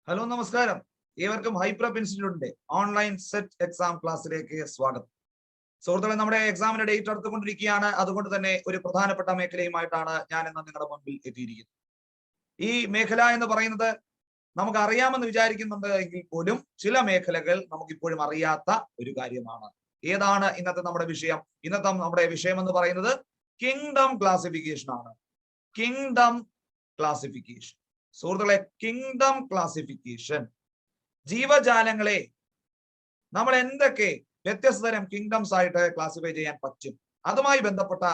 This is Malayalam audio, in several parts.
ഹലോ നമസ്കാരം. ഏവർക്കും ഹൈപ്രപ്പ് ഇൻസ്റ്റിറ്റ്യൂട്ടിന്റെ ഓൺലൈൻ സെറ്റ് എക്സാം ക്ലാസ്സിലേക്ക് സ്വാഗതം. സുഹൃത്തുക്കളെ, നമ്മുടെ എക്സാമിന്റെ ഡേറ്റ് അടുത്തുകൊണ്ടിരിക്കുകയാണ്. അതുകൊണ്ട് തന്നെ ഒരു പ്രധാനപ്പെട്ട മേഖലയുമായിട്ടാണ് ഞാൻ ഇന്ന് നിങ്ങളുടെ മുൻപിൽ എത്തിയിരിക്കുന്നത്. ഈ മേഖല എന്ന് പറയുന്നത് നമുക്ക് അറിയാമെന്ന് വിചാരിക്കുന്നുണ്ട് എങ്കിൽ പോലും ചില മേഖലകൾ നമുക്കിപ്പോഴും അറിയാത്ത ഒരു കാര്യമാണ്. ഏതാണ് ഇന്നത്തെ നമ്മുടെ വിഷയം? ഇന്നത്തെ നമ്മുടെ വിഷയം എന്ന് പറയുന്നത് കിങ്ഡം ക്ലാസിഫിക്കേഷൻ ആണ്. Kingdom classification. സുഹൃത്തുക്കളെ, കിങ്ഡം ക്ലാസിഫിക്കേഷൻ, ജീവജാലങ്ങളെ നമ്മൾ എന്തൊക്കെ വ്യത്യസ്ത തരം കിങ്ഡംസ് ആയിട്ട് ക്ലാസിഫൈ ചെയ്യാൻ പറ്റും, അതുമായി ബന്ധപ്പെട്ട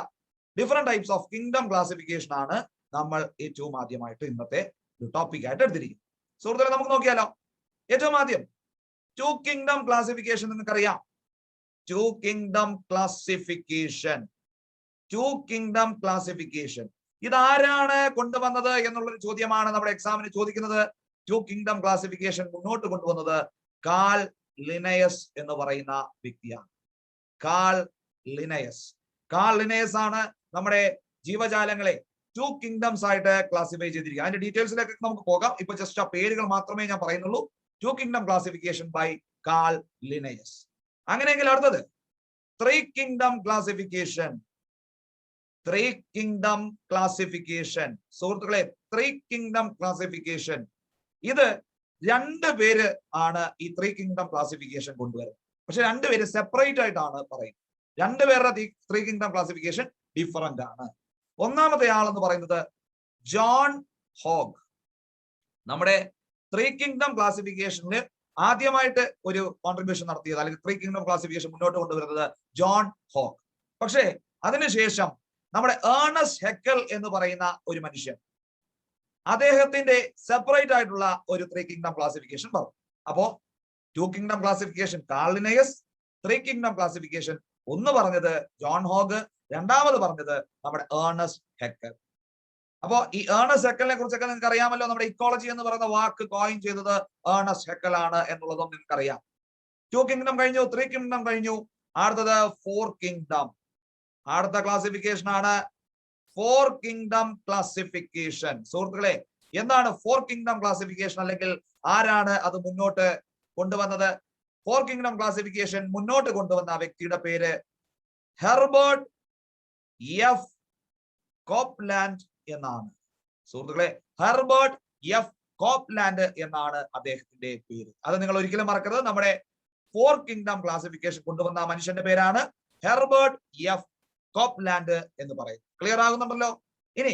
different types of kingdom classification ആണ് നമ്മൾ ഏറ്റവും ആദ്യമായിട്ട് ഇന്നത്തെ ഒരു ടോപ്പിക് ആയിട്ട് എടുത്തിരിക്കുന്നത്. സുഹൃത്തുക്കളെ, നമുക്ക് നോക്കിയാലോ. ഏറ്റവും ആദ്യം ടു കിങ്ഡം ക്ലാസിഫിക്കേഷൻ നിങ്ങൾക്കറിയാം. Two kingdom classification, two kingdom classification ഇതാരാണ് കൊണ്ടുവന്നത് എന്നുള്ളൊരു ചോദ്യമാണ് നമ്മുടെ എക്സാമിന് ചോദിക്കുന്നത്. ടു കിങ്ഡം ക്ലാസിഫിക്കേഷൻ മുന്നോട്ട് കൊണ്ടുവന്നത് കാൾ ലിനയസ് എന്ന് പറയുന്ന വ്യക്തിയാണ്. Call Linnaeus. കാൾ ലിനയസ് ആണ് നമ്മുടെ ജീവജാലങ്ങളെ ടു കിങ്ഡംസ് ആയിട്ട് ക്ലാസിഫൈ ചെയ്തിരിക്കുക. അതിന്റെ ഡീറ്റെയിൽസിലേക്ക് നമുക്ക് പോകാം. ഇപ്പൊ ജസ്റ്റ് ആ പേരുകൾ മാത്രമേ ഞാൻ പറയുന്നുള്ളൂ. Two kingdom classification by Carl Linnaeus. അങ്ങനെയെങ്കിൽ അടുത്തത് three kingdom classification. Three kingdom classification. സുഹൃത്തുക്കളെ, ത്രീ കിങ്ഡം ക്ലാസിഫിക്കേഷൻ ഇത് രണ്ട് പേര് ആണ് ഈ ത്രീ കിങ്ഡം ക്ലാസിഫിക്കേഷൻ കൊണ്ടുവരുന്നത്. പക്ഷെ രണ്ടുപേര് സെപ്പറേറ്റ് ആയിട്ടാണ് പറയുന്നത്. രണ്ടുപേരുടെ ത്രീ കിങ്ഡം ക്ലാസിഫിക്കേഷൻ ഡിഫറന്റ് ആണ്. ഒന്നാമത്തെ ആൾ എന്ന് പറയുന്നത് ജോൺ ഹോഗ്. നമ്മുടെ ത്രീ കിങ്ഡം ക്ലാസിഫിക്കേഷനിൽ ആദ്യമായിട്ട് ഒരു കോൺട്രിബ്യൂഷൻ നടത്തിയത്, അല്ലെങ്കിൽ ത്രീ കിങ്ഡം ക്ലാസിഫിക്കേഷൻ മുന്നോട്ട് കൊണ്ടുവരുന്നത് ജോൺ ഹോഗ്. പക്ഷേ അതിനുശേഷം നമ്മുടെ ഏർണസ്റ്റ് ഹെക്കൽ എന്ന് പറയുന്ന ഒരു മനുഷ്യൻ, അദ്ദേഹത്തിന്റെ സെപ്പറേറ്റ് ആയിട്ടുള്ള ഒരു ത്രീ കിങ്ഡം ക്ലാസിഫിക്കേഷൻ പറഞ്ഞു. അപ്പോ two kingdom classification Carl Linnaeus, three kingdom classification ഒന്ന് പറഞ്ഞത് ജോൺ ഹോഗ്, രണ്ടാമത് പറഞ്ഞത് നമ്മുടെ ഏർണസ്റ്റ് ഹെക്കൽ. അപ്പോ ഈ ഏർണസ്റ്റ് ഹെക്കലിനെ കുറിച്ചൊക്കെ നിങ്ങൾക്ക് അറിയാമല്ലോ. നമ്മുടെ ഇക്കോളജി എന്ന് പറയുന്ന വാക്ക് കോയിൻ ചെയ്തത് ഏർണസ്റ്റ് ഹെക്കൽ ആണ് എന്നുള്ളതും നിങ്ങൾക്ക് അറിയാം. ടു കിങ്ഡം കഴിഞ്ഞു, ത്രീ കിങ്ഡം കഴിഞ്ഞു. അടുത്തത് ഫോർ കിങ്ഡം. അടുത്ത ക്ലാസിഫിക്കേഷൻ ആണ് ഫോർ കിങ്ഡം ക്ലാസിഫിക്കേഷൻ. സുഹൃത്തുക്കളെ, എന്താണ് ഫോർ കിങ്ഡം ക്ലാസിഫിക്കേഷൻ, അല്ലെങ്കിൽ ആരാണ് അത് മുന്നോട്ട് കൊണ്ടുവന്നത്? ഫോർ കിങ്ഡം ക്ലാസിഫിക്കേഷൻ മുന്നോട്ട് കൊണ്ടുവന്ന വ്യക്തിയുടെ പേര് ഹെർബർട്ട് എഫ് കോപ്ലാൻഡ് എന്നാണ്. സുഹൃത്തുക്കളെ, ഹെർബർട്ട് എഫ് കോപ്ലാൻഡ് എന്നാണ് അദ്ദേഹത്തിന്റെ പേര്. അത് നിങ്ങൾ ഒരിക്കലും മറക്കരുത്. നമ്മുടെ ഫോർ കിങ്ഡം ക്ലാസിഫിക്കേഷൻ കൊണ്ടുവന്ന മനുഷ്യന്റെ പേരാണ് ഹെർബർട്ട് എഫ് കോപ്ലാൻഡ് എന്ന് പറയും. ക്ലിയർ ആകുന്നുണ്ടല്ലോ? ഇനി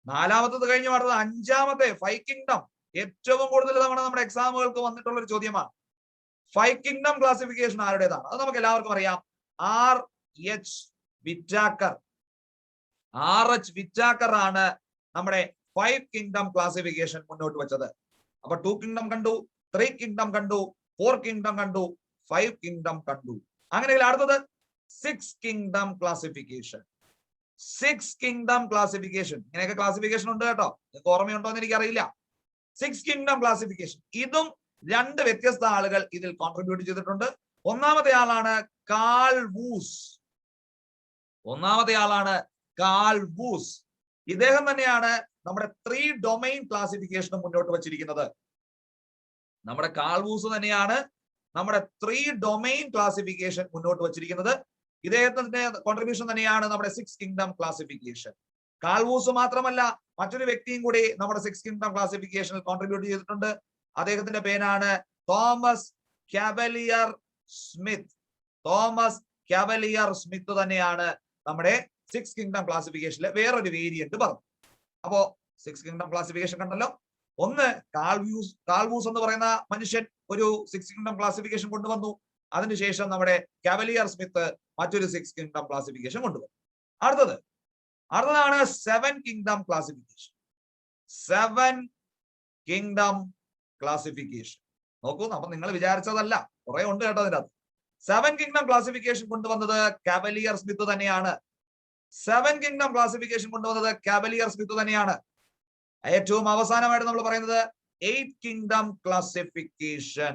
നാലാമത്തത് കഴിഞ്ഞു അടുത്തത് അഞ്ചാമത്തെ ഫൈവ് കിങ്ഡം. ഏറ്റവും കൂടുതൽ തവണ നമ്മുടെ എക്സാമുകൾക്ക് വന്നിട്ടുള്ള ഒരു ചോദ്യമാണ്. ഫൈവ് കിങ്ഡം ക്ലാസിഫിക്കേഷൻ ആരുടേതാണ്? അത് നമുക്ക് എല്ലാവർക്കും അറിയാം. R H Whittaker. R H Whittaker ആണ് നമ്മുടെ ഫൈവ് കിങ്ഡം ക്ലാസിഫിക്കേഷൻ മുന്നോട്ട് വെച്ചത്. അപ്പൊ ടു കിങ്ഡം കണ്ടു, ത്രീ കിങ്ഡം കണ്ടു, ഫോർ കിങ്ഡം കണ്ടു, ഫൈവ് കിങ്ഡം കണ്ടു. അങ്ങനെയെങ്കിൽ അടുത്തത് six kingdom classification. Six kingdom classification. ഇങ്ങനെയൊക്കെ ക്ലാസിഫിക്കേഷൻ ഉണ്ട് കേട്ടോ. നിങ്ങൾക്ക് ഓർമ്മയുണ്ടോ എന്ന് എനിക്കറിയില്ല. സിക്സ് കിങ്ഡം ക്ലാസിഫിക്കേഷൻ ഇതും രണ്ട് വ്യത്യസ്ത ആളുകൾ ഇതിൽ കോൺട്രിബ്യൂട്ട് ചെയ്തിട്ടുണ്ട്. ഒന്നാമത്തെ ആളാണ് കാൾ വൂസ്. ഒന്നാമത്തെ ആളാണ് കാൾ വൂസ്. ഇദ്ദേഹം തന്നെയാണ് നമ്മുടെ ത്രീ ഡൊമൈൻ ക്ലാസിഫിക്കേഷൻ മുന്നോട്ട് വച്ചിരിക്കുന്നത്. നമ്മുടെ കാൾ വൂസ് തന്നെയാണ് നമ്മുടെ ത്രീ ഡൊമൈൻ ക്ലാസിഫിക്കേഷൻ മുന്നോട്ട് വച്ചിരിക്കുന്നത്. ഇദ്ദേഹത്തിന്റെ കോൺട്രിബ്യൂഷൻ തന്നെയാണ് നമ്മുടെ six kingdom classification. Carl Woese മാത്രമല്ല, മറ്റൊരു വ്യക്തിയും കൂടി നമ്മുടെ സിക്സ് കിങ്ഡം ക്ലാസിഫിക്കേഷനിൽ കോൺട്രിബ്യൂട്ട് ചെയ്തിട്ടുണ്ട്. അദ്ദേഹത്തിന്റെ പേരാണ് Thomas Cavalier Smith. Thomas Cavalier Smith തന്നെയാണ് നമ്മുടെ സിക്സ് കിങ്ഡം ക്ലാസിഫിക്കേഷനിലെ വേറൊരു വേരിയന്റ് പറഞ്ഞു. അപ്പോ സിക്സ് കിങ്ഡം ക്ലാസിഫിക്കേഷൻ കണ്ടല്ലോ. ഒന്ന് കാൾ വൂസ് എന്ന് പറയുന്ന മനുഷ്യൻ ഒരു സിക്സ് കിങ്ഡം ക്ലാസിഫിക്കേഷൻ കൊണ്ടുവന്നു. അതിനുശേഷം നമ്മുടെ കാവലിയർ സ്മിത്ത് മറ്റൊരു സിക്സ് കിങ്ഡം ക്ലാസിഫിക്കേഷൻ കൊണ്ടുവന്നു. അടുത്തതാണ് seven kingdom classification. Seven kingdom classification. നോക്കൂ, അപ്പൊ നിങ്ങൾ വിചാരിച്ചതല്ല, കുറെ ഉണ്ട് കേട്ടോ അതിനകത്ത്. സെവൻ കിങ്ഡം ക്ലാസിഫിക്കേഷൻ കൊണ്ടുവന്നത് കാവലിയർ സ്മിത്ത് തന്നെയാണ്. സെവൻ കിങ്ഡം ക്ലാസിഫിക്കേഷൻ കൊണ്ടുവന്നത് കാവലിയർ സ്മിത്ത് തന്നെയാണ്. ഏറ്റവും അവസാനമായിട്ട് നമ്മൾ പറയുന്നത് എയ്റ്റ് കിങ്ഡം ക്ലാസിഫിക്കേഷൻ.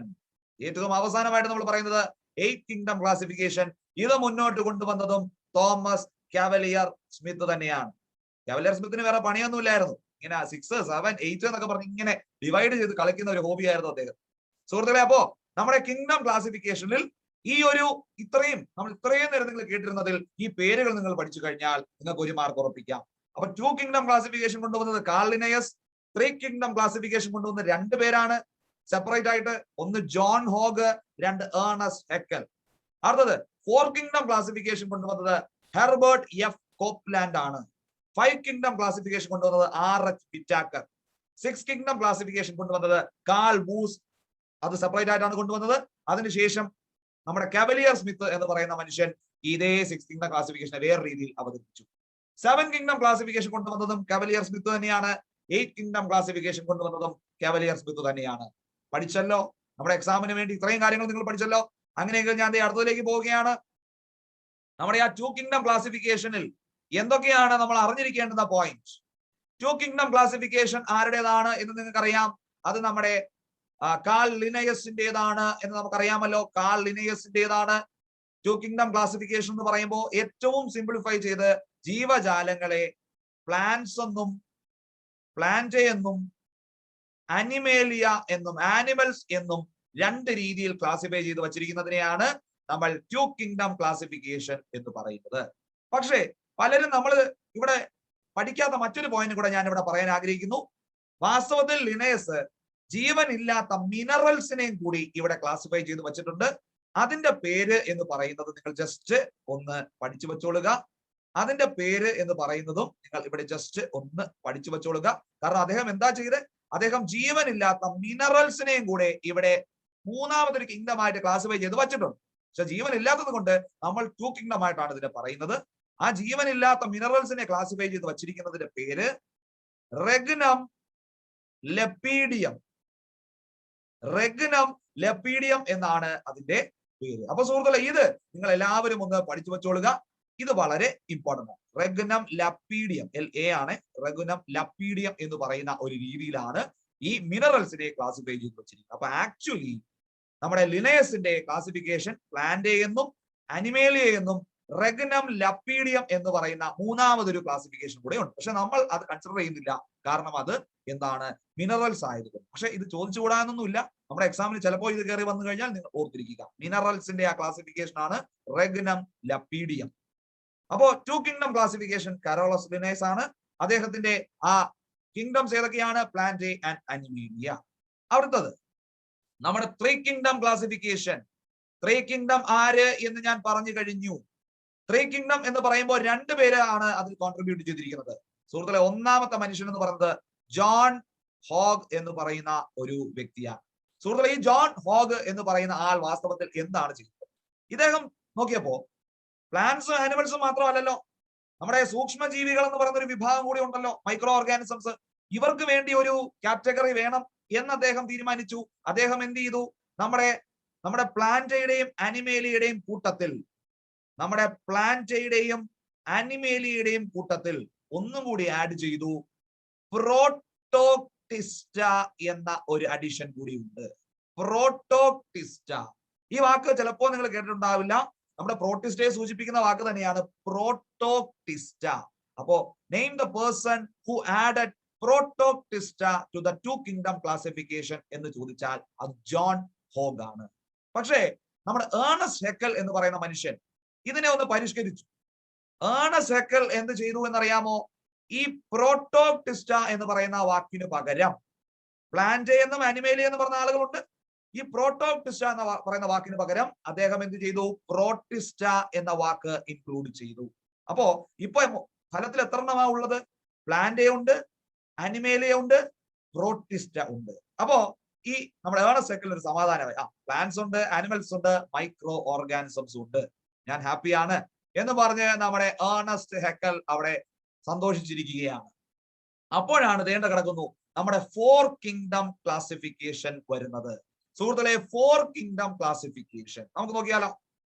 ഏറ്റവും അവസാനമായിട്ട് നമ്മൾ പറയുന്നത് എയ്റ്റ് കിങ്ഡം ക്ലാസിഫിക്കേഷൻ. ഇത് മുന്നോട്ട് കൊണ്ടുവന്നതും തോമസ് കാവലിയർ സ്മിത്ത് തന്നെയാണ്. കാവലിയർ സ്മിത്തിന് വേറെ പണിയൊന്നുമില്ലായിരുന്നു. ഇങ്ങനെ 6, 7, 8 എന്നൊക്കെ പറഞ്ഞ് ഇങ്ങനെ ഡിവൈഡ് ചെയ്ത് കളിക്കുന്ന ഒരു ഹോബിയായിരുന്നു അദ്ദേഹം. സുഹൃത്തുക്കളെ, അപ്പോ നമ്മുടെ കിങ്ഡം ക്ലാസിഫിക്കേഷനിൽ ഈ ഒരു നമ്മൾ ഇത്രയും നേരം നിങ്ങൾ കേട്ടിരുന്നതിൽ ഈ പേരുകൾ നിങ്ങൾ പഠിച്ചു കഴിഞ്ഞാൽ നിങ്ങൾക്ക് ഒരു മാർക്ക് ഉറപ്പിക്കാം. അപ്പൊ 2 കിങ്ഡം ക്ലാസിഫിക്കേഷൻ കൊണ്ടുവന്നത് കാൾ ലിനയസ്, 3 കിങ്ഡം ക്ലാസിഫിക്കേഷൻ കൊണ്ടുവന്ന 2 പേരാണ് സെപ്പറേറ്റ് ആയിട്ട്. ഒന്ന് ജോൺ ഹോഗ്, 2 ഏർണസ്റ്റ് ഹെക്കൽ. അടുത്തത് 4 കിങ്ഡം ക്ലാസിഫിക്കേഷൻ കൊണ്ടുവന്നത് ഹെർബർട്ട് എഫ് കോപ്ലാൻഡ് ആണ്. 5 കിങ്ഡം ക്ലാസിഫിക്കേഷൻ കൊണ്ടുവന്നത് RH പിറ്റാക്കർ. 6 കിങ്ഡം ക്ലാസിഫിക്കേഷൻ കൊണ്ടുവന്നത് കാൾ മൂസ്, അത് സെപ്പറേറ്റ് ആയിട്ടാണ് കൊണ്ടുവന്നത്. അതിനുശേഷം നമ്മുടെ കാവലിയർ സ്മിത്ത് എന്ന് പറയുന്ന മനുഷ്യൻ ഇതേ 6 കിങ്ഡം ക്ലാസിഫിക്കേഷനെ വേറെ രീതിയിൽ അവതരിപ്പിച്ചു. 7 കിങ്ഡം ക്ലാസിഫിക്കേഷൻ കൊണ്ടുവന്നതും കാവലിയർ സ്മിത്ത് തന്നെയാണ്. 8 കിങ്ഡം ക്ലാസിഫിക്കേഷൻ കൊണ്ടുവന്നതും കാവലിയർ സ്മിത്ത് തന്നെയാണ്. പഠിച്ചല്ലോ, നമ്മുടെ എക്സാമിന് വേണ്ടി ഇത്രയും കാര്യങ്ങൾ നിങ്ങൾ പഠിച്ചല്ലോ. അങ്ങനെയെങ്കിൽ ഞാൻ അടുത്തതിലേക്ക് പോവുകയാണ്. നമ്മുടെ ആ 2 കിങ്ഡം ക്ലാസിഫിക്കേഷനിൽ എന്തൊക്കെയാണ് നമ്മൾ അറിഞ്ഞിരിക്കേണ്ടുന്ന പോയിന്റ്? 2 കിങ്ഡം ക്ലാസിഫിക്കേഷൻ ആരുടേതാണ് എന്ന് നിങ്ങൾക്കറിയാം. അത് നമ്മുടെ കാൾ ലിനയസിന്റേതാണ് എന്ന് നമുക്കറിയാമല്ലോ. കാൾ ലിനയസിന്റേതാണ് 2 കിങ്ഡം ക്ലാസിഫിക്കേഷൻ എന്ന് പറയുമ്പോൾ ഏറ്റവും സിംപ്ലിഫൈ ചെയ്ത് ജീവജാലങ്ങളെ പ്ലാന്റ്സ് എന്നും പ്ലാന്റ് എന്നും അനിമേലിയ എന്നും ആനിമൽസ് എന്നും 2 രീതിയിൽ ക്ലാസിഫൈ ചെയ്ത് വച്ചിരിക്കുന്നതിനെയാണ് നമ്മൾ 2 കിങ്ഡം ക്ലാസിഫിക്കേഷൻ എന്ന് പറയുന്നത്. പക്ഷേ പലരും നമ്മൾ ഇവിടെ പഠിക്കാത്ത മറ്റൊരു പോയിന്റ് കൂടെ ഞാൻ ഇവിടെ പറയാൻ ആഗ്രഹിക്കുന്നു. വാസ്തവത്തിൽ ലിനയസ് ജീവനില്ലാത്ത മിനറൽസിനെയും കൂടി ഇവിടെ ക്ലാസിഫൈ ചെയ്ത് വെച്ചിട്ടുണ്ട്. അതിന്റെ പേര് എന്ന് പറയുന്നത് നിങ്ങൾ ജസ്റ്റ് ഒന്ന് പഠിച്ചു വെച്ചോളുക. അതിന്റെ പേര് എന്ന് പറയുന്നതും നിങ്ങൾ ഇവിടെ ജസ്റ്റ് ഒന്ന് പഠിച്ചു വെച്ചോളുക. കാരണം അദ്ദേഹം എന്താ ചെയ്ത്, അദ്ദേഹം ജീവനില്ലാത്ത മിനറൽസിനെയും കൂടെ ഇവിടെ മൂന്നാമതൊരു കിങ്ഡം ആയിട്ട് ക്ലാസിഫൈ ചെയ്ത് വെച്ചിട്ടുണ്ട്. പക്ഷെ ജീവനില്ലാത്തത് കൊണ്ട് നമ്മൾ 2 കിങ്ഡം ആയിട്ടാണ് ഇതിനെ പറയുന്നത്. ആ ജീവനില്ലാത്ത മിനറൽസിനെ ക്ലാസിഫൈ ചെയ്ത് വച്ചിരിക്കുന്നതിന്റെ പേര് റെഗ്നം ലെപ്പീഡിയം. റെഗ്നം ലെപ്പീഡിയം എന്നാണ് അതിന്റെ പേര്. അപ്പൊ സുഹൃത്തുക്കളെ, ഇത് നിങ്ങൾ എല്ലാവരും ഒന്ന് പഠിച്ചു വെച്ചോളുക. ഇത് വളരെ ഇമ്പോർട്ടന്റ് ആണ്. റെഗ്നം ലപ്പീഡിയം, LA ആണ്. റെഗ്നം ലപ്പീഡിയം എന്ന് പറയുന്ന ഒരു രീതിയിലാണ് ഈ മിനറൽസിനെ ക്ലാസിഫൈ ചെയ്ത് വെച്ചിരിക്കുന്നത്. അപ്പൊ ആക്ച്വലി നമ്മുടെ ലിനയസിന്റെ ക്ലാസിഫിക്കേഷൻ പ്ലാന്റ് എന്നും അനിമേലിയ എന്നും റെഗ്നം ലപ്പീഡിയം എന്ന് പറയുന്ന മൂന്നാമതൊരു ക്ലാസിഫിക്കേഷൻ കൂടെ ഉണ്ട്. പക്ഷെ നമ്മൾ അത് കൺസിഡർ ചെയ്യുന്നില്ല, കാരണം അത് എന്താണ്, മിനറൽസ് ആയതുകൊണ്ട്. പക്ഷെ ഇത് ചോദിച്ചുകൂടാനൊന്നുമില്ല. നമ്മുടെ എക്സാമിന് ചിലപ്പോൾ ഇത് കയറി വന്നു കഴിഞ്ഞാൽ നിങ്ങൾ ഓർത്തിരിക്കുക, മിനറൽസിന്റെ ആ ക്ലാസിഫിക്കേഷൻ ആണ് റെഗ്നം ലപ്പീഡിയം. അപ്പോ 2 കിങ്ഡം ക്ലാസിഫിക്കേഷൻ കരോളസ് ലിനയസ് ആണ്. അദ്ദേഹത്തിന്റെ ആ കിങ്ഡംസ് ഏതൊക്കെയാണ്? Plant and Animalia. അടുത്തത് നമ്മുടെ 3 കിങ്ഡം ക്ലാസിഫിക്കേഷൻ. 3 കിങ്ഡം ആര് എന്ന് ഞാൻ പറഞ്ഞു കഴിഞ്ഞു. 3 കിങ്ഡം എന്ന് പറയുമ്പോൾ 2 പേരാണ് അതിൽ കോൺട്രിബ്യൂട്ട് ചെയ്തിരിക്കുന്നത്. സുഹൃത്തുക്കളെ, ഒന്നാമത്തെ മനുഷ്യൻ എന്ന് പറയുന്നത് ജോൺ ഹോഗ് എന്ന് പറയുന്ന ഒരു വ്യക്തിയാണ്. സുഹൃത്തുക്കളെ, ഈ ജോൺ ഹോഗ് എന്ന് പറയുന്ന ആൾ വാസ്തവത്തിൽ എന്താണ് ചെയ്യുന്നത്? ഇദ്ദേഹം നോക്കിയപ്പോ പ്ലാന്റ്സും ആനിമൽസും മാത്രമല്ലല്ലോ, നമ്മുടെ സൂക്ഷ്മജീവികൾ എന്ന് പറയുന്ന ഒരു വിഭാഗം കൂടി ഉണ്ടല്ലോ, മൈക്രോ ഓർഗാനിസംസ്. ഇവർക്ക് വേണ്ടി ഒരു കാറ്റഗറി വേണം എന്ന് അദ്ദേഹം തീരുമാനിച്ചു. അദ്ദേഹം എന്ത് ചെയ്തു? നമ്മുടെ പ്ലാന്റയുടെയും അനിമേലിയുടെയും കൂട്ടത്തിൽ ഒന്നും കൂടി ആഡ് ചെയ്തു പ്രോട്ടോക്ടിസ്റ്റ എന്ന ഒരു അഡിഷൻ കൂടി ഉണ്ട്. പ്രോട്ടോക്ടിസ്റ്റ, ഈ വാക്ക് ചിലപ്പോൾ നിങ്ങൾ കേട്ടിട്ടുണ്ടാവില്ല. നമ്മുടെ പ്രോട്ടിസ്റ്റയെ സൂചിപ്പിക്കുന്ന വാക്ക് തന്നെയാണ് പ്രോട്ടോക്ടിസ്റ്റ. അപ്പോ name the person who added protoctista to the 2 kingdom classification എന്ന് ചോദിച്ചാൽ അത് ജോൺ ഹോഗ് ആണ്. പക്ഷേ നമ്മുടെ ഏർണസ്റ്റ് ഹെക്കൽ എന്ന് പറയുന്ന മനുഷ്യൻ ഇതിനെ ഒന്ന് പരിഷ്കരിച്ചു. ഏർണസ്റ്റ് ഹെക്കൽ എന്ത് ചെയ്തു എന്നറിയാമോ? ഈ പ്രോട്ടോക്ടിസ്റ്റ എന്ന് പറയുന്ന വാക്കിന് പകരം, പ്ലാന്റ് എന്നും അനിമേലിയ എന്ന് പറഞ്ഞ ആളുകളുണ്ട്, ഈ പ്രോട്ടോക്ടിസ്റ്റ എന്ന് പറയുന്ന വാക്കിന് പകരം അദ്ദേഹം എന്ത് ചെയ്തു? പ്രോട്ടിസ്റ്റ എന്ന വാക്ക് ഇൻക്ലൂഡ് ചെയ്തു. അപ്പോ ഇപ്പൊ ഫലത്തിൽ എത്ര എണ്ണമാ ഉള്ളത്? പ്ലാന്റ് ഉണ്ട്, അനിമേലിയ ഉണ്ട്, പ്രോട്ടിസ്റ്റ ഉണ്ട്. അപ്പോ ഈ നമ്മുടെ ഏർണസ്റ്റ് ഹെക്കൽ ഒരു സമാധാനമായി, പ്ലാന്റ്സ് ഉണ്ട്, ആനിമൽസ് ഉണ്ട്, മൈക്രോ ഓർഗാനിസംസ് ഉണ്ട്, ഞാൻ ഹാപ്പിയാണ് എന്ന് പറഞ്ഞ് നമ്മുടെ ഏർണസ്റ്റ് ഹെക്കൽ അവിടെ സന്തോഷിച്ചിരിക്കുകയാണ്. അപ്പോഴാണ് ദേണ്ട കിടക്കുന്നു നമ്മുടെ 4 കിങ്ഡം ക്ലാസിഫിക്കേഷൻ വരുന്നത്. സുഹൃത്തുക്കളെ, 4 കിങ്ഡം ക്ലാസിഫിക്കേഷൻ നമുക്ക് നോക്കിയാലോ.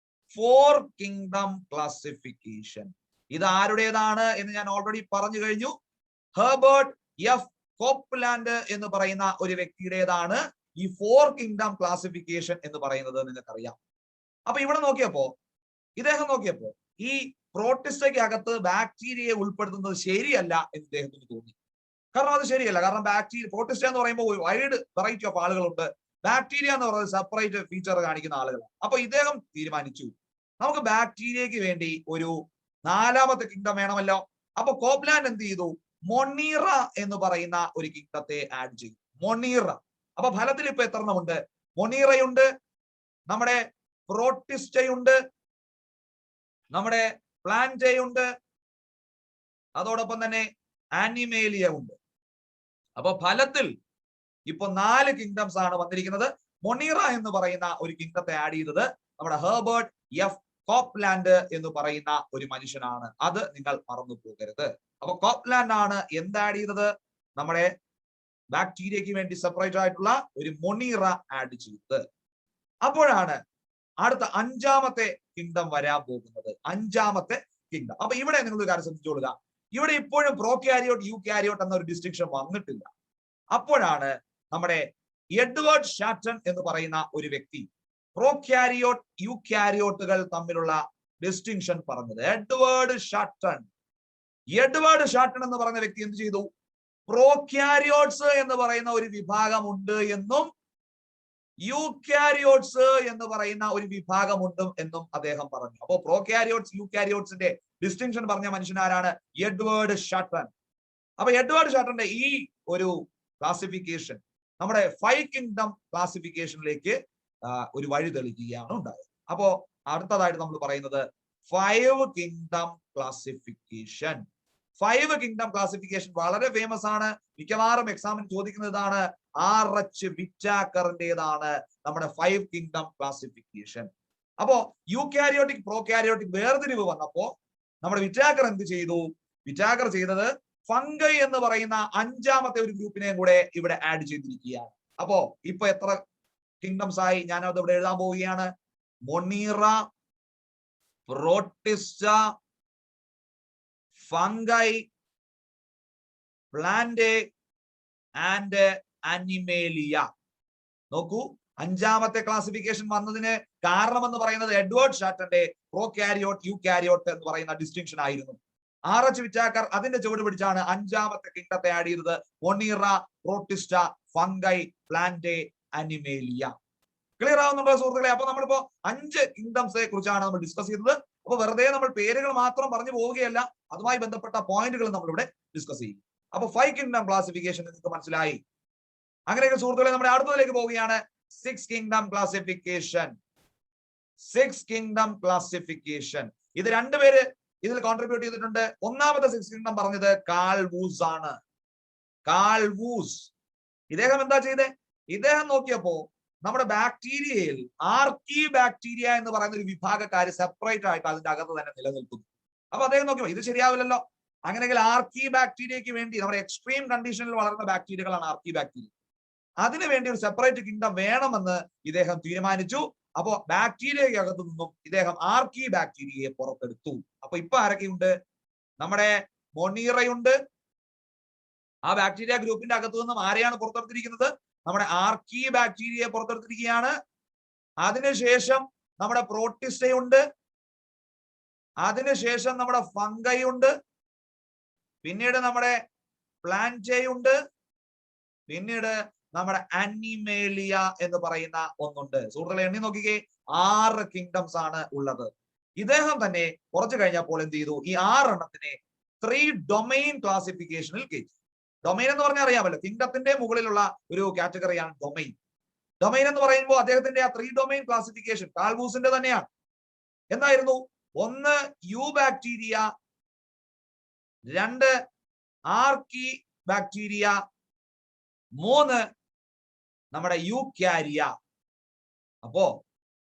4 കിങ്ഡം ക്ലാസിഫിക്കേഷൻ ഇത് ആരുടേതാണ് എന്ന് ഞാൻ ഓൾറെഡി പറഞ്ഞു കഴിഞ്ഞു. ഹെർബർട്ട് എഫ് കോപ്ലാൻഡ് എന്ന് പറയുന്ന ഒരു വ്യക്തിയുടേതാണ് ഈ 4 കിങ്ഡം ക്ലാസിഫിക്കേഷൻ എന്ന് പറയുന്നത്. നിങ്ങൾക്കറിയാം. അപ്പൊ ഇവിടെ ഇദ്ദേഹം നോക്കിയപ്പോ ഈ പ്രോട്ടിസ്റ്റയ്ക്ക് അകത്ത് ബാക്ടീരിയയെ ഉൾപ്പെടുത്തുന്നത് ശരിയല്ല എന്ന് ഇദ്ദേഹത്തിന് തോന്നി. കാരണം അത് ശരിയല്ല. കാരണം ബാക്ടീരിയ പ്രോട്ടിസ്റ്റ എന്ന് പറയുമ്പോൾ ഒരു വൈഡ് വെറൈറ്റി ഓഫ് ആളുകളുണ്ട്. ബാക്ടീരിയ എന്ന് പറയുന്നത് സെപ്പറേറ്റ് ഫീച്ചർ കാണിക്കുന്ന ആളുകളാണ്. അപ്പൊ ഇദ്ദേഹം തീരുമാനിച്ചു നമുക്ക് ബാക്ടീരിയക്ക് വേണ്ടി ഒരു 4ാമത്തെ കിങ്ഡം വേണമല്ലോ. അപ്പൊ കോപ്ലാൻഡ് എന്ത് ചെയ്തു? മൊണീറ എന്ന് പറയുന്ന ഒരു കിങ്ഡത്തെ ആഡ് ചെയ്തു. മൊണീറ. അപ്പൊ ഫലത്തിൽ ഇപ്പൊ എത്ര എണ്ണമുണ്ട്? മൊണീറയുണ്ട്, നമ്മുടെ പ്രോട്ടിസ്റ്റയുണ്ട്, നമ്മുടെ പ്ലാന്റയുണ്ട്, അതോടൊപ്പം തന്നെ ആനിമേലിയ ഉണ്ട്. അപ്പൊ ഫലത്തിൽ ഇപ്പൊ 4 കിങ്ഡംസ് ആണ് വന്നിരിക്കുന്നത്. മൊണീറ എന്ന് പറയുന്ന ഒരു കിങ്ഡത്തെ ആഡ് ചെയ്തത് നമ്മുടെ ഹെർബർട്ട് എഫ് കോപ്ലാൻഡ് എന്ന് പറയുന്ന ഒരു മനുഷ്യനാണ്. അത് നിങ്ങൾ മറന്നു പോകരുത്. അപ്പൊ കോപ്ലാൻഡ് ആണ് എന്ത് ആഡ് ചെയ്തത്? നമ്മുടെ ബാക്ടീരിയക്ക് വേണ്ടി സെപ്പറേറ്റ് ആയിട്ടുള്ള ഒരു മൊണീറ ആഡ് ചെയ്തത്. അപ്പോഴാണ് അടുത്ത 5ാമത്തെ കിങ്ഡം വരാൻ പോകുന്നത്. 5ാമത്തെ കിങ്ഡം. അപ്പൊ ഇവിടെ നിങ്ങൾ ഒരു കാര്യം ശ്രദ്ധിച്ചോളുക. ഇവിടെ ഇപ്പോഴും പ്രോക്യാരിയോട്ട് യൂക്യാരിയോട്ട് എന്ന ഒരു ഡിസ്റ്റിങ്ഷൻ വന്നിട്ടില്ല. അപ്പോഴാണ് നമ്മുടെ എഡ്വേർഡ് ഷാറ്റൺ എന്ന് പറയുന്ന ഒരു വ്യക്തി പ്രോക്യാരിയോട്ട് യൂക്യാരിയോട്ടുകൾ തമ്മിലുള്ള ഡിസ്റ്റിങ്ഷൻ പറഞ്ഞത്. എഡ്വേർഡ് ഷാറ്റൺ എന്ന് പറയുന്ന വ്യക്തി എന്ത് ചെയ്തു? പ്രോക്യാരിയോട്സ് എന്ന് പറയുന്ന ഒരു വിഭാഗമുണ്ട് എന്നും യൂക്യാരിയോട്സ് എന്ന് പറയുന്ന ഒരു വിഭാഗമുണ്ട് എന്നും അദ്ദേഹം പറഞ്ഞു. അപ്പോ പ്രോക്യാരിയോട്സ് യൂക്യാരിയോട്സിന്റെ ഡിസ്റ്റിങ്ഷൻ പറഞ്ഞ മനുഷ്യൻ ആരാണ്? എഡ്വേർഡ് ഷാറ്റൺ. അപ്പൊ എഡ്വേർഡ് ഷാറ്റന്റെ ഈ ഒരു ക്ലാസിഫിക്കേഷൻ നമ്മുടെ 5 കിങ്ഡം ക്ലാസിഫിക്കേഷനിലേക്ക് ഒരു വഴി തെളിക്കുകയാണ് ഉണ്ടായത്. അപ്പോ അടുത്തതായിട്ട് നമ്മൾ പറയുന്നത് 5 കിങ്ഡം ക്ലാസിഫിക്കേഷൻ. 5 കിങ്ഡം ക്ലാസിഫിക്കേഷൻ വളരെ ഫേമസ് ആണ്. മിക്കവാറും എക്സാമിന് ചോദിക്കുന്നതാണ്. RH വിറ്റാക്കറിന്റേതാണ് നമ്മുടെ 5 കിങ്ഡം ക്ലാസിഫിക്കേഷൻ. അപ്പോ യൂക്യാരിയോട്ടിക് പ്രോക്യാരിയോട്ടിക് വേർതിരിവ് വന്നപ്പോ നമ്മുടെ വിറ്റാക്കർ എന്ത് ചെയ്തു? വിറ്റാക്കർ ചെയ്തത് ഫംഗൈ എന്ന് പറയുന്ന 5ാമത്തെ ഒരു ഗ്രൂപ്പിനെയും കൂടെ ഇവിടെ ആഡ് ചെയ്തിരിക്കുകയാണ്. അപ്പോ ഇപ്പൊ എത്ര കിങ്ഡംസ് ആയി? ഞാനത് ഇവിടെ എഴുതാൻ പോവുകയാണ്. Monera, protista, fungi, plantae and Animalia. നോക്കൂ, 5ാമത്തെ ക്ലാസിഫിക്കേഷൻ വന്നതിന് കാരണം എന്ന് പറയുന്നത് എഡ്വേർഡ് ഷാറ്റന്റെ പ്രോക്യാരിയോട്ട് യൂക്യാരിയോട്ട് എന്ന് പറയുന്ന ഡിസ്റ്റിങ്ഷൻ ആയിരുന്നു. RH വിറ്റാക്കർ അതിന്റെ ചുവട് പിടിച്ചാണ് 5ാമത്തെ കിങ്ഡത്തെ ആഡ് ചെയ്തത്. Monera, protista, fungi, plantae, animalia. Clear ആവുന്നുണ്ടോ സുഹൃത്തുക്കളെ? അപ്പൊ നമ്മളിപ്പോ 5 കിങ്ഡംസിനെ കുറിച്ചാണ് നമ്മൾ ഡിസ്കസ് ചെയ്തത്. അപ്പൊ വെറുതെ നമ്മൾ പേരുകൾ മാത്രം പറഞ്ഞു പോവുകയല്ല, അതുമായി ബന്ധപ്പെട്ട പോയിന്റുകൾ നമ്മളിവിടെ ഡിസ്കസ് ചെയ്യും. അപ്പൊ 5 കിങ്ഡം ക്ലാസിഫിക്കേഷൻ നിങ്ങൾക്ക് മനസ്സിലായി. അങ്ങനെയൊക്കെ സുഹൃത്തുക്കളെ നമ്മുടെ അടുത്തതിലേക്ക് പോവുകയാണ്. 6 കിങ്ഡം ക്ലാസിഫിക്കേഷൻ. 6 kingdom classification. ഇത് 2 പേര് ഇതിൽ കോൺട്രിബ്യൂട്ട് ചെയ്തിട്ടുണ്ട്. 1ാമത്തെ 6 കിങ്ഡം പറഞ്ഞത് കാൾ വൂസ് ആണ്. Carl Woese. ഇദ്ദേഹം എന്താ ചെയ്തേ? ഇദ്ദേഹം നോക്കിയപ്പോ നമ്മുടെ ബാക്ടീരിയയിൽ ആർക്കി ബാക്ടീരിയ എന്ന് പറയുന്ന ഒരു വിഭാഗക്കാര് സെപ്പറേറ്റ് ആയിട്ട് അതിന്റെ അകത്ത് തന്നെ നിലനിൽക്കുന്നു. അപ്പൊ അദ്ദേഹം നോക്കിയപ്പോ ഇത് ശരിയാവില്ലല്ലോ. അങ്ങനെയെങ്കിൽ ആർക്കി ബാക്ടീരിയക്ക് വേണ്ടി നമ്മുടെ എക്സ്ട്രീം കണ്ടീഷനിൽ വളർന്ന ബാക്ടീരിയകളാണ് ആർക്കി ബാക്ടീരിയ. അതിനു വേണ്ടി ഒരു സെപ്പറേറ്റ് കിങ്ഡം വേണമെന്ന് ഇദ്ദേഹം തീരുമാനിച്ചു. അപ്പോ ബാക്ടീരിയക്കകത്തു നിന്നും ഇദ്ദേഹം ആർക്കി ബാക്ടീരിയയെ പുറത്തെടുത്തു. അപ്പൊ ഇപ്പൊ ആരൊക്കെയുണ്ട്? നമ്മുടെ മൊണീറയുണ്ട്. ആ ബാക്ടീരിയ ഗ്രൂപ്പിന്റെ അകത്തു നിന്നും ആരെയാണ് പുറത്തെടുത്തിരിക്കുന്നത്? നമ്മുടെ ആർക്കി ബാക്ടീരിയയെ പുറത്തെടുത്തിരിക്കുകയാണ്. അതിനുശേഷം നമ്മുടെ പ്രോട്ടിസ്റ്റയുണ്ട്. അതിനുശേഷം നമ്മുടെ ഫംഗൈ ഉണ്ട്. പിന്നീട് നമ്മുടെ പ്ലാന്റേയുണ്ട്. പിന്നീട് നമ്മുടെ അനിമേലിയ എന്ന് പറയുന്ന ഒന്നുണ്ട്. സുഹൃത്തുക്കളെ എണ്ണി നോക്കിക്കേ, 6 കിങ്ഡംസ് ആണ് ഉള്ളത്. ഇദ്ദേഹം തന്നെ കുറച്ചു കഴിഞ്ഞപ്പോൾ എന്ത് ചെയ്തു? ഈ 6 എണ്ണത്തിനെ 3 ഡൊമൈൻ ക്ലാസിഫിക്കേഷനിൽ കയറ്റി. ഡൊമൈൻ എന്ന് പറഞ്ഞാൽ അറിയാമല്ലോ, കിങ്ഡത്തിന്റെ മുകളിലുള്ള ഒരു കാറ്റഗറിയാണ് ഡൊമൈൻ. ഡൊമൈൻ എന്ന് പറയുമ്പോൾ അദ്ദേഹത്തിന്റെ ആ 3 ഡൊമൈൻ ക്ലാസിഫിക്കേഷൻ കാൾവൂസിന്റെ തന്നെയാണ്. എന്തായിരുന്നു? 1 യു ബാക്ടീരിയ, 2 ആർക്കി ബാക്ടീരിയ, 3 നമ്മുടെ യൂക്യാരിയ. അപ്പോ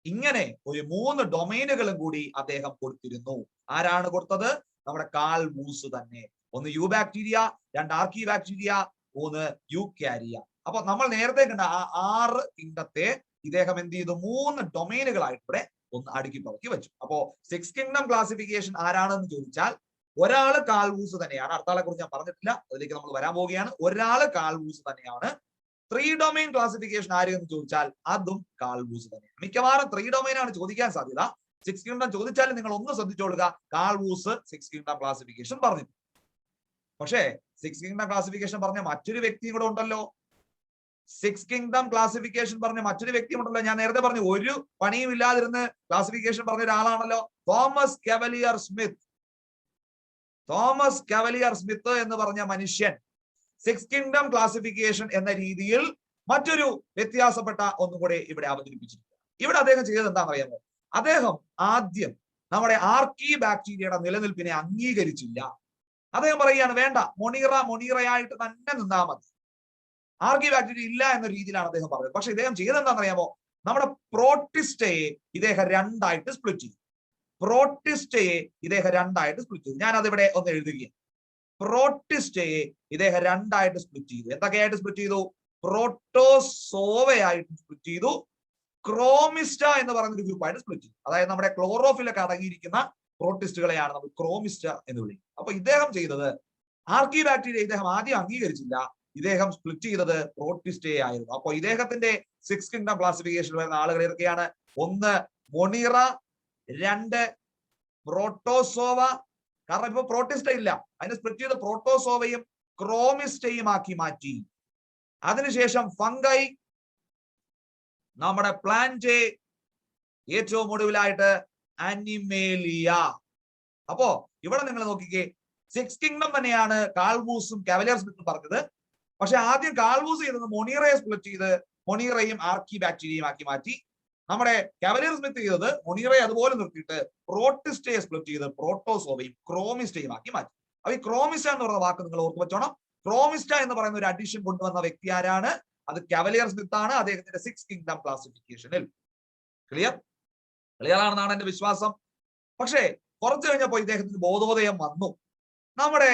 ഇങ്ങനെ ഒരു 3 ഡൊമൈനുകളും കൂടി അദ്ദേഹം കൊടുത്തിരുന്നു. ആരാണ് കൊടുത്തത്? നമ്മുടെ കാൾ വൂസ് തന്നെ. 1 യു ബാക്ടീരിയ, 2 ആർക്കി ബാക്ടീരിയ, 3 യൂക്യാരിയ. അപ്പൊ നമ്മൾ നേരത്തെ കണ്ട ആ 6 കിങ്ഡത്തെ ഇദ്ദേഹം എന്ത് ചെയ്തു? 3 ഡൊമൈനുകളായിട്ട് ഇവിടെ ഒന്ന് അടുക്കി പറക്കി വെച്ചു. അപ്പോ 6 കിങ്ഡം ക്ലാസിഫിക്കേഷൻ ആരാണെന്ന് ചോദിച്ചാൽ ഒരാള് കാൾ വൂസ് തന്നെയാണ്. അടുത്ത ആളെ കുറിച്ച് ഞാൻ പറഞ്ഞിട്ടില്ല, അതിലേക്ക് നമ്മൾ വരാൻ പോവുകയാണ്. ഒരാള് കാൾ വൂസ് തന്നെയാണ്. 3 ഡൊമൈൻ ക്ലാസിഫിക്കേഷൻ ആര് എന്ന് ചോദിച്ചാൽ അതും കാൾ വൂസ് തന്നെയാണ്. മിക്കവാറും 3 ഡൊമൈൻ ആണ് ചോദിക്കാൻ സാധ്യത. 6 കിങ്ഡം ചോദിച്ചാലും നിങ്ങൾ ഒന്ന് ശ്രദ്ധിച്ചോളുക, കാൾ വൂസ് 6 കിങ്ഡം ക്ലാസിഫിക്കേഷൻ പറഞ്ഞു. പക്ഷേ സിക്സ് കിങ്ഡം ക്ലാസിഫിക്കേഷൻ പറഞ്ഞ മറ്റൊരു വ്യക്തിയും കൂടെ ഉണ്ടല്ലോ. സിക്സ് കിങ്ഡം ക്ലാസിഫിക്കേഷൻ പറഞ്ഞ മറ്റൊരു വ്യക്തി ഉണ്ടല്ലോ. ഞാൻ നേരത്തെ പറഞ്ഞു ഒരു പണിയും ഇല്ലാതിരുന്ന് ക്ലാസിഫിക്കേഷൻ പറഞ്ഞ ഒരാളാണല്ലോ Thomas cavalier Smith. Thomas cavalier Smith എന്ന് പറഞ്ഞ മനുഷ്യൻ സിക്സ് കിങ്ഡം ക്ലാസിഫിക്കേഷൻ എന്ന രീതിയിൽ മറ്റൊരു വ്യത്യാസപ്പെട്ട ഒന്നും കൂടെ ഇവിടെ അവതരിപ്പിച്ചിട്ടുണ്ട്. ഇവിടെ അദ്ദേഹം ചെയ്തത് എന്താണെന്ന് അറിയാമോ? അദ്ദേഹം ആദ്യം നമ്മുടെ ആർക്കി ബാക്ടീരിയയുടെ നിലനിൽപ്പിനെ അംഗീകരിച്ചില്ല. അദ്ദേഹം പറയുകയാണ് വേണ്ട, മൊണീറയായിട്ട് തന്നെ നിന്നാ മതി, ആർക്കി ബാക്ടീരിയ ഇല്ല എന്ന രീതിയിലാണ് അദ്ദേഹം പറഞ്ഞത്. പക്ഷെ ഇദ്ദേഹം ചെയ്തെന്താണെന്ന് അറിയാമോ? നമ്മുടെ പ്രോട്ടിസ്റ്റയെ ഇദ്ദേഹം രണ്ടായിട്ട് സ്പ്ലിറ്റ് ചെയ്തു. പ്രോട്ടിസ്റ്റയെ ഇദ്ദേഹം രണ്ടായിട്ട് സ്പ്ലിറ്റ് ചെയ്തു. ഞാൻ അതിവിടെ ഒന്ന് എഴുതുകയാണ്. പ്രോട്ടിസ്റ്റയെ ഇദ്ദേഹം രണ്ടായിട്ട് സ്പ്ലിറ്റ് ചെയ്തു. എന്തൊക്കെയായിട്ട് സ്പ്ലിറ്റ് ചെയ്തു? പ്രോട്ടോസോവയായിട്ട് സ്പ്ലിറ്റ് ചെയ്തു, ക്രോമിസ്റ്റ എന്ന് പറയുന്ന ഒരു ഗ്രൂപ്പായിട്ട് സ്പ്ലിറ്റ് ചെയ്തു. അതായത് നമ്മുടെ ക്ലോറോഫിലൊക്കെ അടങ്ങിയിരിക്കുന്ന പ്രോട്ടിസ്റ്റുകളെയാണ് നമ്മൾ ക്രോമിസ്റ്റ എന്ന് വിളിക്കുന്നത്. അപ്പൊ ഇദ്ദേഹം ചെയ്തത് ആർക്കി ബാക്ടീരിയ ഇദ്ദേഹം ആദ്യം അംഗീകരിച്ചില്ല, ഇദ്ദേഹം സ്പ്ലിറ്റ് ചെയ്തത് പ്രോട്ടിസ്റ്റയെ ആയിരുന്നു. അപ്പൊ ഇദ്ദേഹത്തിന്റെ സിക്സ് കിങ്ഡം ക്ലാസിഫിക്കേഷൻ വരുന്ന ആളുകൾ ഏതൊക്കെയാണ്? ഒന്ന് മൊണീറ, രണ്ട് പ്രോട്ടോസോവ. കാരണം ഇപ്പൊ പ്രോട്ടിസ്റ്റ ഇല്ല, അതിനെ സ്പ്ലിറ്റ് ചെയ്ത് പ്രോട്ടോസോവയും ക്രോമിസ്റ്റയും ആക്കി മാറ്റി. അതിനുശേഷം ഫംഗൈ, നമ്മുടെ പ്ലാന്റേ, ഏറ്റവും ഒടുവിലായിട്ട് അനിമേലിയ. അപ്പോ ഇവിടെ നിങ്ങൾ നോക്കിക്കേ, സിക്സ് കിങ്ഡം തന്നെയാണ് കാൾവൂസും കവലിയർ സ്മിത്തും പറഞ്ഞത്. പക്ഷെ ആദ്യം കാൾവൂസ് ചെയ്തത് മൊണീറയെ സ്പ്ലിറ്റ് ചെയ്ത് മൊണീറയും ആർക്കി ബാക്ടീരിയയും ആക്കി മാറ്റി. നമ്മുടെ കവലിയർ സ്മിത്ത് ചെയ്തത് മൊണീറയെ അതുപോലെ നിർത്തിയിട്ട് പ്രോട്ടിസ്റ്റയെ സ്പ്ലിറ്റ് ചെയ്ത് പ്രോട്ടോസോവയും ക്രോമിസ്റ്റയും ആക്കി മാറ്റി. അപ്പൊ ഈ ക്രോമിസ്റ്റ എന്ന് പറയുന്ന വാക്ക് നിങ്ങൾ ഓർത്ത് വെച്ചോണം. ക്രോമിസ്റ്റ എന്ന് പറയുന്ന ഒരു അഡീഷൻ കൊണ്ടുവന്ന വ്യക്തി ആരാണ്? അത് കവലിയർ സ്മിത്ത് ആണ്, അദ്ദേഹത്തിന്റെ സിക്സ് കിങ്ഡം ക്ലാസിഫിക്കേഷനിൽ. ക്ലിയർ ആണെന്നാണ് എന്റെ വിശ്വാസം. പക്ഷേ കുറച്ചു കഴിഞ്ഞപ്പോൾ ഇദ്ദേഹത്തിന് ബോധോദയം വന്നു. നമ്മുടെ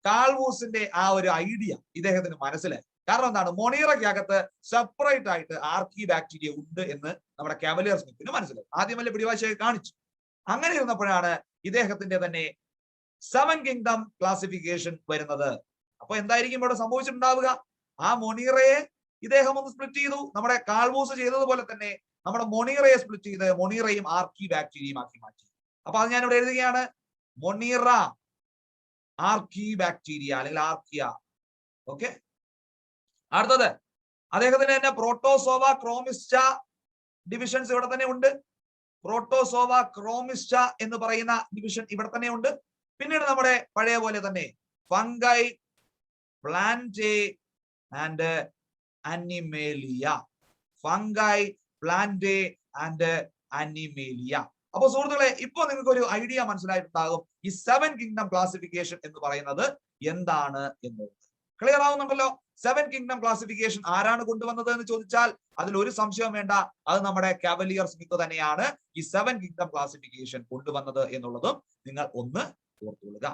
കാൾവൂസിന്റെ ആ ഒരു ഐഡിയ ഇദ്ദേഹത്തിന് മനസ്സിലായി. കാരണം എന്താണ്? മൊണീറയ്ക്കകത്ത് സെപ്പറേറ്റ് ആയിട്ട് ആർക്കി ബാക്ടീരിയ ഉണ്ട് എന്ന് നമ്മുടെ കവലിയർ സ്മിത്തിന് മനസ്സിലായി. ആദ്യം വല്ല പിടിവാശിയായി കാണിച്ചു. അങ്ങനെ ഇരുന്നപ്പോഴാണ് ഇദ്ദേഹത്തിന്റെ തന്നെ സെവൻ കിങ്ഡം ക്ലാസിഫിക്കേഷൻ വരുന്നത്. അപ്പൊ എന്തായിരിക്കും ഇവിടെ സംഭവിച്ചിട്ടുണ്ടാവുക? ആ മൊണീറയെ ഇദ്ദേഹം ഒന്ന് സ്പ്ലിറ്റ് ചെയ്തു, നമ്മുടെ കാൾവൂസ് ചെയ്തതുപോലെ തന്നെ നമ്മുടെ മൊണീറയെ സ്പ്ലിറ്റ് ചെയ്ത് മൊണീറയും ആർക്കി ബാക്ടീരിയയും ആക്കി മാറ്റി. അപ്പൊ അത് ഞാൻ ഇവിടെ എഴുതുകയാണ്, മൊണീറ ആർക്കി ബാക്ടീരിയ അല്ലെങ്കിൽ ആർക്കിയ. ഓക്കെ, അടുത്തത് അദ്ദേഹത്തിന് തന്നെ പ്രോട്ടോസോവ ക്രോമിസ്റ്റ ഡിവിഷൻസ് ഇവിടെ തന്നെ ഉണ്ട്. പ്രോട്ടോസോവ ക്രോമിസ്റ്റ എന്ന് പറയുന്ന ഡിവിഷൻ ഇവിടെ തന്നെ ഉണ്ട്. പിന്നീട് നമ്മുടെ പഴയ പോലെ തന്നെ fungi, plantae and Animalia. Fungi, plantae and Animalia. അപ്പൊ സുഹൃത്തുക്കളെ, ഇപ്പൊ നിങ്ങൾക്ക് ഒരു ഐഡിയ മനസ്സിലായിട്ടുണ്ടാകും ഈ സെവൻ കിങ്ഡം ക്ലാസിഫിക്കേഷൻ എന്ന് പറയുന്നത് എന്താണ് എന്നുള്ളത്. ക്ലിയർ ആവുന്നുണ്ടല്ലോ? സെവൻ കിങ്ഡം ക്ലാസിഫിക്കേഷൻ ആരാണ് കൊണ്ടുവന്നത് എന്ന് ചോദിച്ചാൽ അതിൽ ഒരു സംശയം വേണ്ട, അത് നമ്മുടെ കവലിയർ സ്മിത്ത് തന്നെയാണ് ഈ സെവൻ കിങ്ഡം ക്ലാസിഫിക്കേഷൻ കൊണ്ടുവന്നത് എന്നുള്ളതും നിങ്ങൾ ഒന്ന് ഓർത്തുകൊള്ളുക.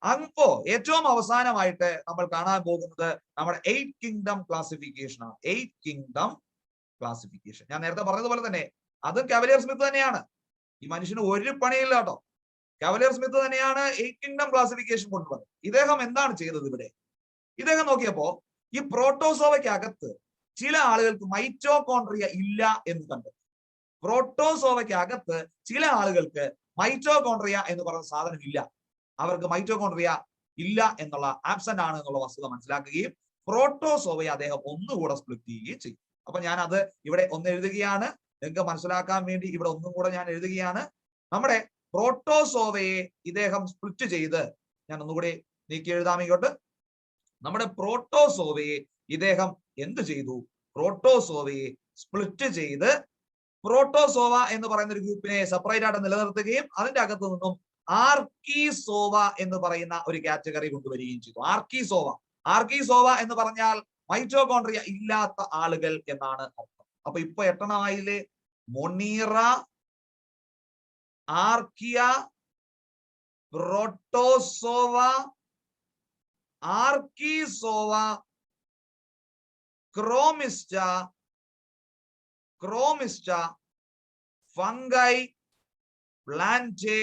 അപ്പോ ഏറ്റവും അവസാനമായിട്ട് നമ്മൾ കാണാൻ പോകുന്നത് നമ്മുടെ എയ്റ്റ് കിങ്ഡം ക്ലാസിഫിക്കേഷൻ ആണ്. എയ്റ്റ് കിങ്ഡം ക്ലാസിഫിക്കേഷൻ ഞാൻ നേരത്തെ പറഞ്ഞതുപോലെ തന്നെ അതും കവലിയർ സ്മിത്ത് തന്നെയാണ്. ഈ മനുഷ്യന് ഒരു പണിയില്ല കേട്ടോ. കവലിയർ സ്മിത്ത് തന്നെയാണ് എയ്റ്റ് കിങ്ഡം ക്ലാസിഫിക്കേഷൻ കൊണ്ടുവന്നത്. ഇദ്ദേഹം എന്താണ് ചെയ്തത് ഇവിടെ? ഇദ്ദേഹം നോക്കിയപ്പോ ഈ പ്രോട്ടോസോവയ്ക്കകത്ത് ചില ആളുകൾക്ക് മൈറ്റോകോൺട്രിയ ഇല്ല എന്ന് കണ്ടു. പ്രോട്ടോസോവയ്ക്കകത്ത് ചില ആളുകൾക്ക് മൈറ്റോകോൺട്രിയ എന്ന് പറയുന്ന സാധനം ഇല്ല. അവർക്ക് മൈറ്റോകോൺട്രിയ ഇല്ല എന്നുള്ള ആബ്സെന്റ് ആണ് എന്നുള്ള വസ്തുത മനസ്സിലാക്കുകയും പ്രോട്ടോസോവയെ അദ്ദേഹം ഒന്നുകൂടെ സ്പ്ലിറ്റ് ചെയ്യുകയും ചെയ്യും. അപ്പൊ ഞാൻ അത് ഇവിടെ ഒന്ന് എഴുതുകയാണ്, നിങ്ങൾക്ക് മനസ്സിലാക്കാൻ വേണ്ടി ഇവിടെ ഒന്നും കൂടെ ഞാൻ എഴുതുകയാണ്. നമ്മുടെ പ്രോട്ടോസോവയെ ഇദ്ദേഹം സ്പ്ലിറ്റ് ചെയ്ത്, ഞാൻ ഒന്നുകൂടി നീക്കി എഴുതാം ഇങ്ങോട്ട്. നമ്മുടെ പ്രോട്ടോസോവയെ ഇദ്ദേഹം എന്ത് ചെയ്തു? പ്രോട്ടോസോവയെ സ്പ്ലിറ്റ് ചെയ്ത് പ്രോട്ടോസോവ എന്ന് പറയുന്ന ഒരു ഗ്രൂപ്പിനെ സെപ്പറേറ്റ് ആയിട്ട് നിലനിർത്തുകയും അതിന്റെ അകത്തു നിന്നും ആർക്കിസോവ എന്ന് പറയുന്ന ഒരു കാറ്റഗറി കൊണ്ടുവരികയും ചെയ്തു. ആർക്കിസോവ എന്ന് പറഞ്ഞാൽ മൈറ്റോകോൺട്രിയ ഇല്ലാത്ത ആളുകൾ എന്നാണ് അർത്ഥം. അപ്പൊ ഇപ്പൊ എട്ടണമായില്ലേ? Monera, archaea, protozoa, archezoa, chromista, fungi, plantae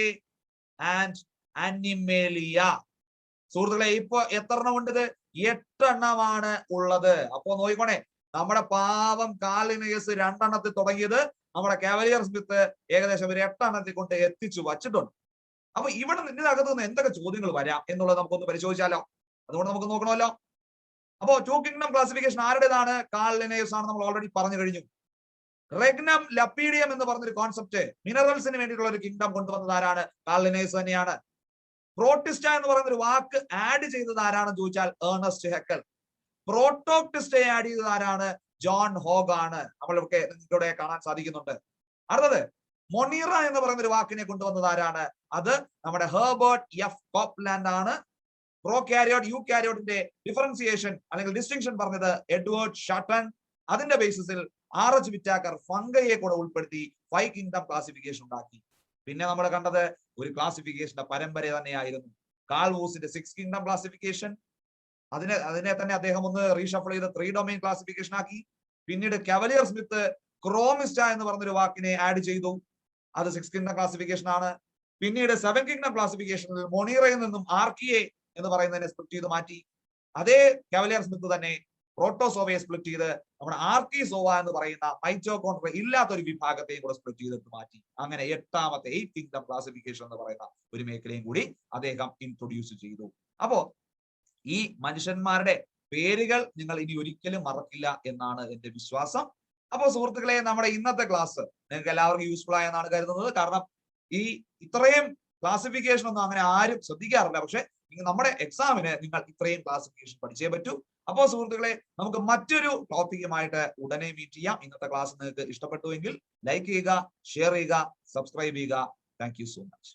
and animalia. സുഹൃത്തുക്കളെ, ഇപ്പൊ എത്ര എണ്ണം ഉണ്ട്? 8 എണ്ണമാണ് ഉള്ളത്. അപ്പൊ നോക്കിക്കോണേ, നമ്മുടെ പാവം കാലിനേഴ്സ് 2 എണ്ണത്തിൽ തുടങ്ങിയത് നമ്മുടെ കവലിയർ സ്മിത്ത് ഏകദേശം ഒരു 8 എണ്ണത്തിൽ കൊണ്ട് എത്തിച്ചു വച്ചിട്ടുണ്ട്. അപ്പൊ ഇവിടെ ഇതിനകത്ത് നിന്ന് എന്തൊക്കെ ചോദ്യങ്ങൾ വരാം എന്നുള്ളത് നമുക്കൊന്ന് പരിശോധിച്ചാലോ. അതുകൊണ്ട് നമുക്ക് നോക്കണമല്ലോ. അപ്പോ ടു കിങ്ഡം ക്ലാസിഫിക്കേഷൻ ആരുടേതാണ്? കാൾ ലിനേയസ് ആണ്, നമ്മൾ ഓൾറെഡി പറഞ്ഞു കഴിഞ്ഞു. റെഗ്നം ലപ്പീഡിയം എന്ന് പറഞ്ഞൊരു കോൺസെപ്റ്റ്, മിനറൽസിന് വേണ്ടിയിട്ടുള്ള ഒരു കിങ്ഡം കൊണ്ടുവന്നത് ആരാണ്? കാൾ ലിനേയസ് തന്നെയാണ്. പ്രോട്ടിസ്റ്റ എന്ന് പറയുന്ന ഒരു വാക്ക് ആഡ് ചെയ്തത് ആരാണെന്ന് ചോദിച്ചാൽ ഏർണസ്റ്റ് ഹെക്കൽ. പ്രോട്ടോക്ടിസ്റ്റയെ ആഡ് ചെയ്തത് ആരാണ്? ജോൺ ഹോഗ് ആണ്. നമ്മളിവിടെ നിങ്ങളുടെ കാണാൻ സാധിക്കുന്നുണ്ട്. അടുത്തത് മൊണീറ എന്ന് പറയുന്ന ഒരു വാക്കിനെ കൊണ്ടുവന്നത് ആരാണ്? അത് നമ്മുടെ ഹെർബർട്ട് എഫ് കോപ്ലാൻഡ് ആണ്. പ്രോകാരിയോട്ട് യൂകാരിയോട്ടിന്റെ ഡിഫറൻസിയേഷൻ അല്ലെങ്കിൽ ഡിസ്റ്റിങ്ഷൻ പറഞ്ഞത് എഡ്വേർഡ് ഷട്ടൺ. അതിന്റെ ബേസിസിൽ RH വിറ്റാക്കർ ഫംഗയെ കൂടെ ഉൾപ്പെടുത്തി 5 കിങ്ഡം ക്ലാസിഫിക്കേഷൻ ഉണ്ടാക്കി. പിന്നെ നമ്മൾ കണ്ടത് ഒരു ക്ലാസിഫിക്കേഷന്റെ പരമ്പര തന്നെയായിരുന്നു. കാൾ വൂസിന്റെ 6 കിങ്ഡം ക്ലാസിഫിക്കേഷൻ, അതിനെ തന്നെ അദ്ദേഹം ഒന്ന് റീഷഫിൾ ചെയ്ത് 3 ഡൊമൈൻ ക്ലാസിഫിക്കേഷൻ ആക്കി. പിന്നീട് കവലിയർ സ്മിത്ത് ക്രോമിസ്റ്റ എന്ന് പറഞ്ഞൊരു വാക്കിനെ ആഡ് ചെയ്തു, അത് 6 കിങ്ഡം ക്ലാസിഫിക്കേഷൻ ആണ്. പിന്നീട് 7 കിങ്ഡം ക്ലാസിഫിക്കേഷനിൽ മൊണീറയിൽ നിന്നും ആർക്കിയെ എന്ന് പറയുന്നതിനെ സ്പ്ലിറ്റ് ചെയ്ത് മാറ്റി. അതേ കവലിയർ സ്മിത്ത് തന്നെ പ്രോട്ടോസോവയെ സ്പ്ലിറ്റ് ചെയ്ത് നമ്മുടെ ആർക്കിസോവ എന്ന് പറയുന്ന മൈറ്റോകോൺട്രിയ ഇല്ലാത്ത ഒരു വിഭാഗത്തെയും കൂടെ സ്പ്ലിറ്റ് ചെയ്തിട്ട് മാറ്റി. അങ്ങനെ 8ാമത്തെ 8 കിങ്ഡം ക്ലാസിഫിക്കേഷൻ എന്ന് പറയുന്ന ഒരു മേഖലയും കൂടി അദ്ദേഹം ഇൻട്രൊഡ്യൂസ് ചെയ്തു. അപ്പോ ഈ മനുഷ്യന്മാരുടെ പേരുകൾ നിങ്ങൾ ഇനി ഒരിക്കലും മറക്കില്ല എന്നാണ് എന്റെ വിശ്വാസം. അപ്പോൾ സുഹൃത്തുക്കളെ, നമ്മുടെ ഇന്നത്തെ ക്ലാസ് നിങ്ങൾക്ക് എല്ലാവർക്കും യൂസ്ഫുൾ ആയെന്നാണ് കരുതുന്നത്. കാരണം ഈ ഇത്രയും ക്ലാസിഫിക്കേഷൻ ഒന്നും അങ്ങനെ ആരും ശ്രദ്ധിക്കാറില്ല. പക്ഷെ നമ്മുടെ എക്സാമിന് നിങ്ങൾ ഇത്രയും ക്ലാസിഫിക്കേഷൻ പഠിച്ചേ പറ്റൂ. അപ്പോൾ സുഹൃത്തുക്കളെ, നമുക്ക് മറ്റൊരു ടോപ്പിക്കുമായിട്ട് ഉടനെ മീറ്റ് ചെയ്യാം. ഇന്നത്തെ ക്ലാസ് നിങ്ങൾക്ക് ഇഷ്ടപ്പെട്ടുവെങ്കിൽ ലൈക്ക് ചെയ്യുക, ഷെയർ ചെയ്യുക, സബ്സ്ക്രൈബ് ചെയ്യുക. Thank you so much.